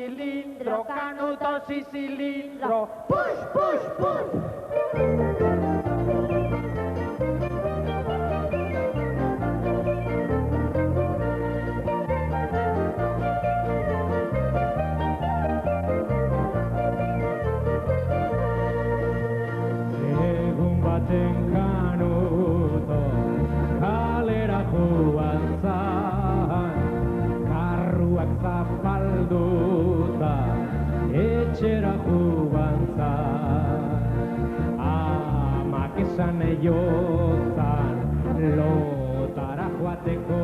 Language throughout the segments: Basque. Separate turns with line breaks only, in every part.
Cilindro, canutos y cilindro. Push, push, push.
Egun baten kanuto kalera joan zan, karruak zapalduta etxera joan zan. Amak esan eiotzan lotara joateko,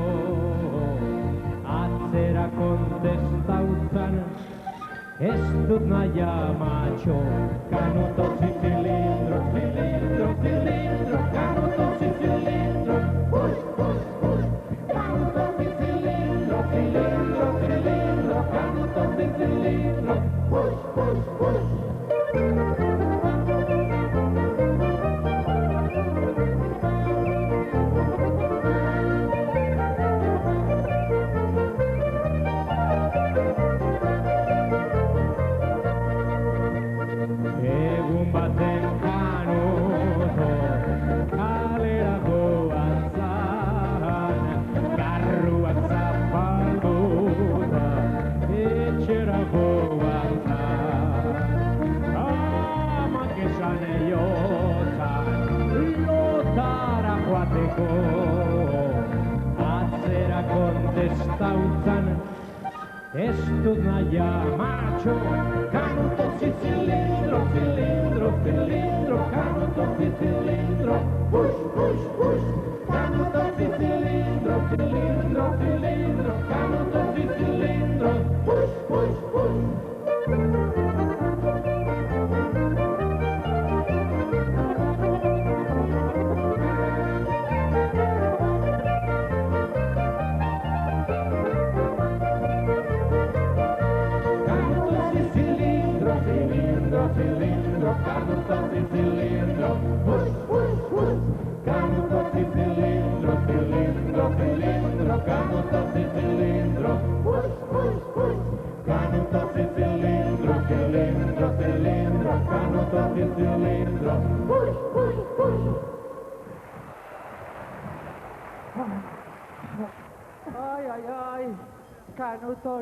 atzera kontestautzan ez dut nahi amatxo. Canutos y cilindro, cilindro, cilindro, canutos y cilindro, push, push, push. Canutos y cilindro, cilindro, cilindro, canutos y cilindro, push, push, push. Egun baten kanuto kalera joan zan, karruak zapalduta etxera joan zan. Amak esan eiotzan lotara joateko, atzera kontestautzan ez dut nahi amatxo. Canutos y cilindro, cilindro, cilindro, canutos y cilindro, push, push, push. Canutos y cilindro, cilindro, cilindro, canutos y cilindro, push, push, push. Cilindro, canutos y cilindro, push, push, push. Canutos y cilindro, cilindro, cilindro, canutos y cilindro, push, push, push. Canutos y cilindro, cilindro, cilindro, canutos y cilindro, push, push, push.
Ay, ay, ay. Canuto,